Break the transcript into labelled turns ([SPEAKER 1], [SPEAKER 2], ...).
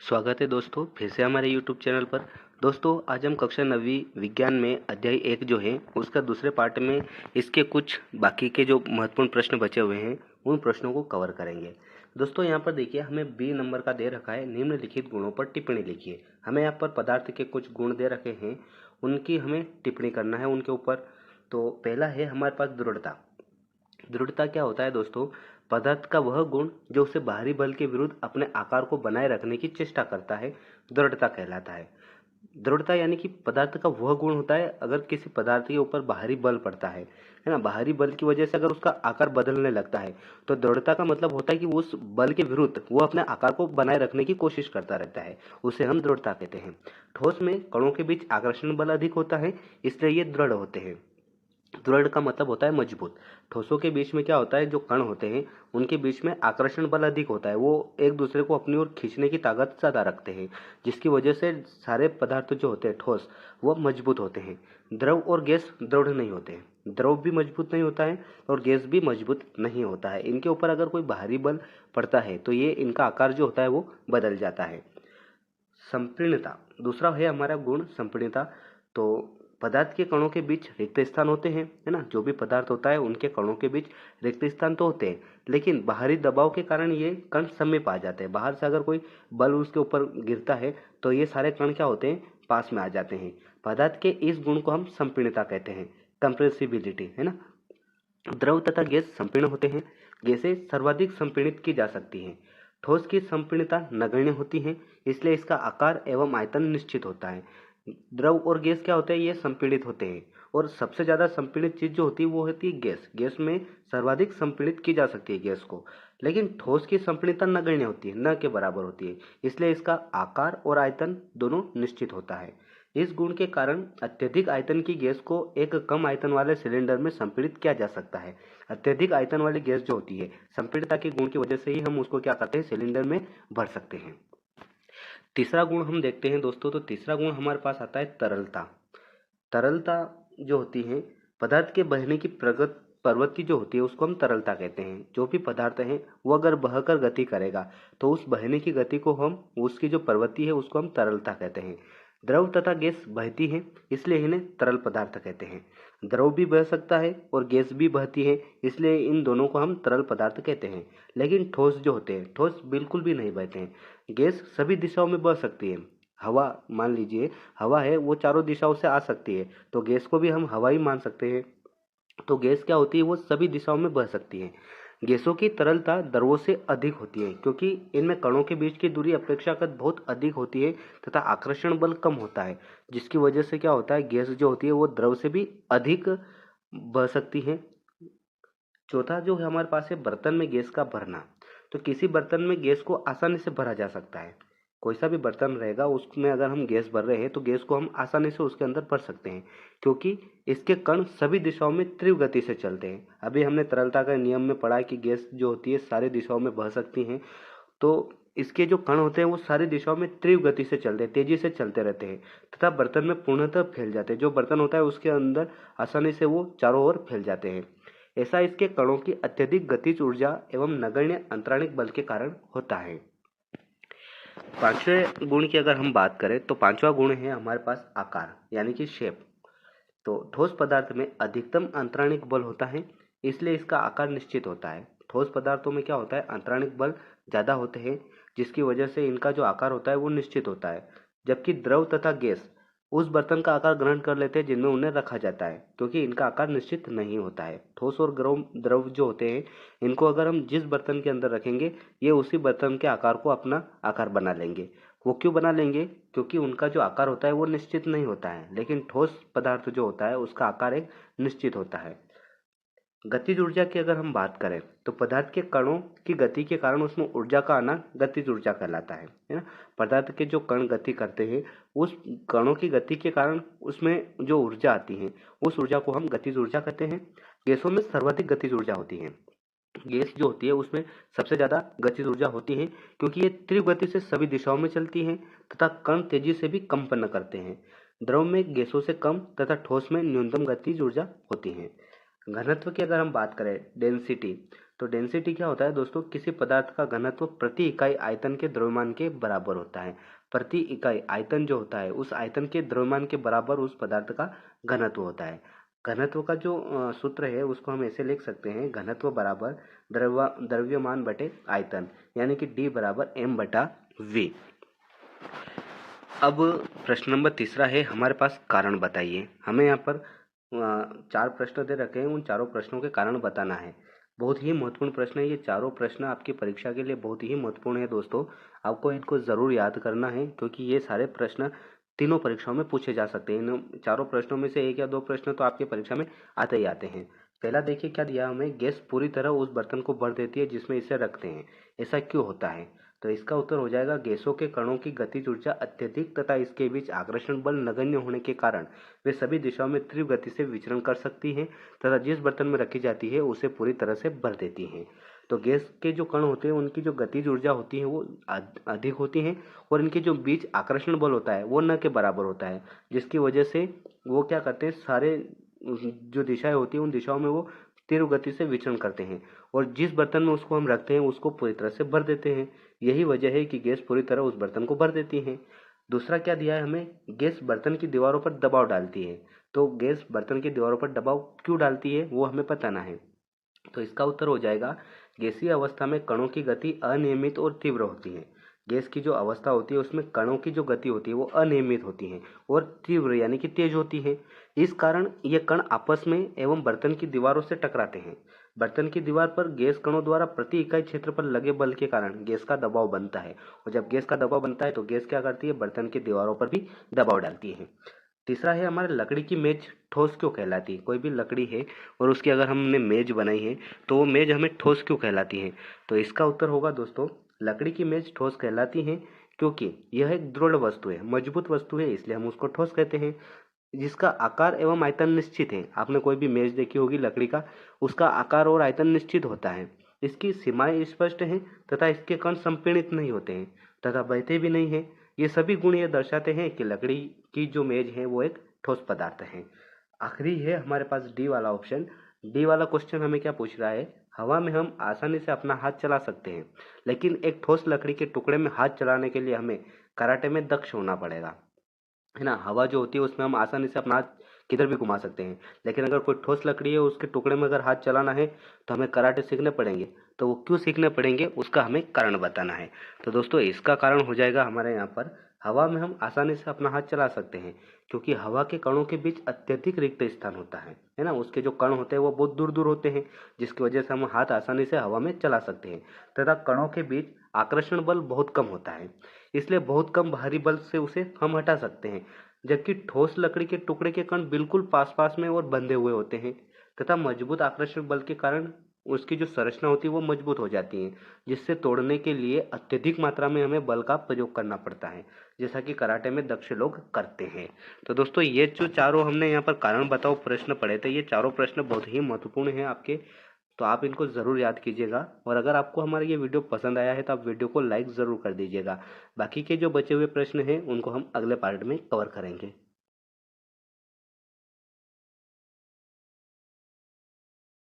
[SPEAKER 1] स्वागत है दोस्तों फिर से हमारे YouTube चैनल पर। दोस्तों आज हम कक्षा 9वीं विज्ञान में अध्याय 1 जो है उसका दूसरे पार्ट में इसके कुछ बाकी के जो महत्वपूर्ण प्रश्न बचे हुए हैं उन प्रश्नों को कवर करेंगे। दोस्तों यहाँ पर देखिए हमें बी नंबर का दे रखा है, निम्नलिखित गुणों पर टिप्पणी लिखिए। हमें यहाँ पर पदार्थ के कुछ गुण दे रखे हैं, उनकी हमें टिप्पणी करना है उनके ऊपर। तो पहला है हमारे पास दृढ़ता। दृढ़ता क्या होता है दोस्तों? पदार्थ का वह गुण जो उसे बाहरी बल के विरुद्ध अपने आकार को बनाए रखने की चेष्टा करता है, दृढ़ता कहलाता है। दृढ़ता यानी कि पदार्थ का वह गुण होता है, अगर किसी पदार्थ के ऊपर बाहरी बल पड़ता है ना, बाहरी बल की वजह से अगर उसका आकार बदलने लगता है तो दृढ़ता का मतलब होता है कि उस बल के विरुद्ध वो अपने आकार को बनाए रखने की कोशिश करता रहता है, उसे हम दृढ़ता कहते हैं। ठोस में कणों के बीच आकर्षण बल अधिक होता है, इसलिए ये दृढ़ होते हैं। दृढ़ का मतलब होता है मजबूत। ठोसों के बीच में क्या होता है, जो कण होते हैं उनके बीच में आकर्षण बल अधिक होता है, वो एक दूसरे को अपनी ओर खींचने की ताकत ज़्यादा रखते हैं, जिसकी वजह से सारे पदार्थ जो होते हैं ठोस वो मजबूत होते हैं। द्रव और गैस दृढ़ नहीं होते हैं, द्रव भी मजबूत नहीं होता है और गैस भी मजबूत नहीं होता है। इनके ऊपर अगर कोई बाहरी बल पड़ता है तो ये इनका आकार जो होता है वो बदल जाता है। संपीड़नता दूसरा है हमारा गुण संपीड़नता। तो पदार्थ के कणों के बीच रिक्त स्थान होते हैं, है ना, जो भी पदार्थ होता है उनके कणों के बीच रिक्त स्थान तो होते हैं, लेकिन बाहरी दबाव के कारण ये कण समीप आ जाते हैं। बाहर से अगर कोई बल उसके ऊपर गिरता है तो ये सारे कण क्या होते हैं, पास में आ जाते हैं। पदार्थ के इस गुण को हम संपीड़नता कहते हैं, कंप्रेसिबिलिटी, है ना। द्रव तथा गैस संपीर्ण होते हैं, गैसें सर्वाधिक संपीड़ित की जा सकती हैं। ठोस की संपीड़नता नगण्य होती है, इसलिए इसका आकार एवं आयतन निश्चित होता है। द्रव और गैस क्या होते हैं, ये संपीड़ित होते हैं, और सबसे ज्यादा संपीड़ित चीज जो होती है वो होती है गैस। गैस में सर्वाधिक संपीड़ित की जा सकती है गैस को, लेकिन ठोस की संपीड़नता नगण्य होती है, न के बराबर होती है, इसलिए इसका आकार और आयतन दोनों निश्चित होता है। इस गुण के कारण अत्यधिक आयतन की गैस को एक कम आयतन वाले सिलेंडर में संपीड़ित किया जा सकता है। अत्यधिक आयतन वाली गैस जो होती है, संपीड़ितता के गुण की वजह से ही हम उसको क्या करते हैं, सिलेंडर में भर सकते हैं। तीसरा गुण हम देखते हैं दोस्तों, तो तीसरा गुण हमारे पास आता है तरलता। तरलता जो होती है, पदार्थ के बहने की प्रवृत्ति जो होती है उसको हम तरलता कहते हैं। जो भी पदार्थ है वो अगर बहकर गति करेगा तो उस बहने की गति को हम, उसकी जो प्रवृत्ति है उसको हम तरलता कहते हैं। द्रव तथा गैस बहती है, इसलिए इन्हें तरल पदार्थ कहते हैं। द्रव भी बह सकता है और गैस भी बहती है, इसलिए इन दोनों को हम तरल पदार्थ कहते हैं। लेकिन ठोस जो होते हैं, ठोस बिल्कुल भी नहीं बहते हैं। गैस सभी दिशाओं में बह सकती है। हवा मान लीजिए, हवा है वो चारों दिशाओं से आ सकती है, तो गैस को भी हम हवा ही मान सकते हैं। तो गैस क्या होती है, वो सभी दिशाओं में बह सकती है। गैसों की तरलता द्रवों से अधिक होती है, क्योंकि इनमें कणों के बीच की दूरी अपेक्षाकृत बहुत अधिक होती है तथा आकर्षण बल कम होता है, जिसकी वजह से क्या होता है, गैस जो होती है वो द्रव से भी अधिक बह सकती है। चौथा जो है हमारे पास है बर्तन में गैस का भरना। तो किसी बर्तन में गैस को आसानी से भरा जा सकता है। कोई सा भी बर्तन रहेगा उसमें अगर हम गैस भर रहे हैं तो गैस को हम आसानी से उसके अंदर भर सकते हैं, क्योंकि इसके कण सभी दिशाओं में तीव्र गति से चलते हैं। अभी हमने तरलता का नियम में पढ़ा कि गैस जो होती है सारी दिशाओं में बह सकती हैं, तो इसके जो कण होते हैं वो सारी दिशाओं में तीव्र गति से चलते हैं, तेजी से चलते रहते हैं तथा बर्तन में पूर्णतः फैल जाते हैं। जो बर्तन होता है उसके अंदर आसानी से वो चारों ओर फैल जाते हैं। ऐसा इसके कणों की अत्यधिक गतिज ऊर्जा एवं नगण्य अंतराणिक बल के कारण होता है। पांचवें गुण की अगर हम बात करें तो पांचवा गुण है हमारे पास आकार, यानी कि शेप। तो ठोस पदार्थ में अधिकतम अंतराणिक बल होता है, इसलिए इसका आकार निश्चित होता है। ठोस पदार्थों में क्या होता है, अंतराणिक बल ज़्यादा होते हैं, जिसकी वजह से इनका जो आकार होता है वो निश्चित होता है। जबकि द्रव तथा गैस उस बर्तन का आकार ग्रहण कर लेते हैं जिनमें उन्हें रखा जाता है, क्योंकि इनका आकार निश्चित नहीं होता है। ठोस और द्रव द्रव जो होते हैं, इनको अगर हम जिस बर्तन के अंदर रखेंगे ये उसी बर्तन के आकार को अपना आकार बना लेंगे। वो क्यों बना लेंगे, क्योंकि उनका जो आकार होता है वो निश्चित नहीं होता है, लेकिन ठोस पदार्थ जो होता है उसका आकार एक निश्चित होता है। गतिज ऊर्जा की अगर हम बात करें तो पदार्थ के कणों की गति के कारण उसमें ऊर्जा का आना गतिज ऊर्जा कहलाता है ना। पदार्थ के जो कण गति करते हैं, उस कणों की गति के कारण उसमें जो ऊर्जा आती है उस ऊर्जा को हम गतिज ऊर्जा कहते हैं। गैसों में सर्वाधिक गतिज ऊर्जा होती है। गैस जो होती है उसमें सबसे ज्यादा गतिज ऊर्जा होती है, क्योंकि ये तीव्र गति से सभी दिशाओं में चलती है तथा कण तेजी से भी कंपन करते हैं। द्रव में गैसों से कम तथा ठोस में न्यूनतम गतिज ऊर्जा होती है। घनत्व की अगर हम बात करें, डेंसिटी, तो डेंसिटी क्या होता है दोस्तों, किसी पदार्थ का घनत्व प्रति इकाई आयतन के द्रव्यमान के बराबर होता है। प्रति इकाई आयतन जो होता है उस आयतन के द्रव्यमान के बराबर उस पदार्थ का घनत्व होता है। घनत्व का जो सूत्र है उसको हम ऐसे लिख सकते हैं, घनत्व बराबर द्रव्यमान बटे आयतन, यानी कि D बराबर m बटा V। अब प्रश्न नंबर तीसरा है हमारे पास, कारण बताइए। हमें यहाँ पर 4 प्रश्न दे रखे हैं, उन चारों प्रश्नों के कारण बताना है। बहुत ही महत्वपूर्ण प्रश्न है ये चारों प्रश्न, आपकी परीक्षा के लिए बहुत ही महत्वपूर्ण है दोस्तों। आपको इनको ज़रूर याद करना है, क्योंकि ये सारे प्रश्न तीनों परीक्षाओं में पूछे जा सकते हैं। इन चारों प्रश्नों में से 1 या 2 प्रश्न तो आपकी परीक्षा में आते ही आते हैं। पहला देखिए क्या दिया हमें, गैस पूरी तरह उस बर्तन को भर देती है जिसमें इसे रखते हैं, ऐसा क्यों होता है? तो इसका उत्तर हो जाएगा, गैसों के कणों की गतिज ऊर्जा अत्यधिक तथा इसके बीच आकर्षण बल नगण्य होने के कारण वे सभी दिशाओं में तीव्र गति से विचरण कर सकती हैं तथा जिस बर्तन में रखी जाती है उसे पूरी तरह से भर देती हैं। तो गैस के जो कण होते हैं उनकी जो गतिज ऊर्जा होती है वो अधिक होती है, और इनके जो बीच आकर्षण बल होता है वो न के बराबर होता है, जिसकी वजह से वो क्या करते हैं, सारे जो दिशाएं होती हैं उन दिशाओं में वो तीव्र गति से विचरण करते हैं, और जिस बर्तन में उसको हम रखते हैं उसको पूरी तरह से भर देते हैं। यही वजह है कि गैस पूरी तरह उस बर्तन को भर देती है। दूसरा क्या दिया है हमें, गैस बर्तन की दीवारों पर दबाव डालती है। तो गैस बर्तन की दीवारों पर दबाव क्यों डालती है वो हमें बताना है। तो इसका उत्तर हो जाएगा, गैसीय अवस्था में कणों की गति अनियमित और तीव्र होती है। गैस की जो अवस्था होती है उसमें कणों की जो गति होती है वो अनियमित होती है और तीव्र यानी कि तेज होती है। इस कारण ये कण आपस में एवं बर्तन की दीवारों से टकराते हैं। बर्तन की दीवार पर गैस कणों द्वारा प्रति इकाई क्षेत्र पर लगे बल के कारण गैस का दबाव बनता है, और जब गैस का दबाव बनता है तो गैस क्या करती है, बर्तन की दीवारों पर भी दबाव डालती है। तीसरा है हमारे, लकड़ी की मेज ठोस क्यों कहलाती है? कोई भी लकड़ी है और उसकी अगर हमने मेज बनाई है तो वो मेज हमें ठोस क्यों कहलाती है? तो इसका उत्तर होगा दोस्तों, लकड़ी की मेज ठोस कहलाती है क्योंकि यह एक दृढ़ वस्तु है, मजबूत वस्तु है, इसलिए हम उसको ठोस कहते हैं। जिसका आकार एवं आयतन निश्चित है। आपने कोई भी मेज देखी होगी लकड़ी का, उसका आकार और आयतन निश्चित होता है। इसकी सीमाएं स्पष्ट हैं तथा इसके कण संपीड़ित नहीं होते हैं तथा बहते भी नहीं हैं। ये सभी गुण ये दर्शाते हैं कि लकड़ी की जो मेज है वो एक ठोस पदार्थ है। आखिरी है हमारे पास डी वाला ऑप्शन। डी वाला क्वेश्चन हमें क्या पूछ रहा है, हवा में हम आसानी से अपना हाथ चला सकते हैं, लेकिन एक ठोस लकड़ी के टुकड़े में हाथ चलाने के लिए हमें कराटे में दक्ष होना पड़ेगा, है ना। हवा जो होती है उसमें हम आसानी से अपना हाथ किधर भी घुमा सकते हैं, लेकिन अगर कोई ठोस लकड़ी है उसके टुकड़े में अगर हाथ चलाना है तो हमें कराटे सीखने पड़ेंगे। तो वो क्यों सीखने पड़ेंगे उसका हमें कारण बताना है। तो दोस्तों इसका कारण हो जाएगा हमारे यहाँ पर, हवा में हम आसानी से अपना हाथ चला सकते हैं क्योंकि हवा के कणों के बीच अत्यधिक रिक्त स्थान होता है ना। उसके जो कण होते हैं वो बहुत दूर दूर होते हैं, जिसकी वजह से हम हाथ आसानी से हवा में चला सकते हैं तथा कणों के बीच आकर्षण बल बहुत कम होता है, इसलिए बहुत कम भारी बल से उसे हम हटा सकते हैं। जबकि ठोस लकड़ी के टुकड़े के कण बिल्कुल पास पास में और बंधे हुए होते हैं तथा मजबूत आकर्षक बल के कारण उसकी जो संरचना होती है वो मजबूत हो जाती है, जिससे तोड़ने के लिए अत्यधिक मात्रा में हमें बल का प्रयोग करना पड़ता है, जैसा कि कराटे में दक्ष लोग करते हैं। तो दोस्तों ये जो चारों हमने यहाँ पर कारण बताओ प्रश्न पढ़े थे, ये चारों प्रश्न बहुत ही महत्वपूर्ण हैं आपके, तो आप इनको ज़रूर याद कीजिएगा। और अगर आपको हमारा ये वीडियो पसंद आया है तो आप वीडियो को लाइक ज़रूर कर दीजिएगा। बाकी के जो बचे हुए प्रश्न हैं उनको हम अगले पार्ट में कवर करेंगे।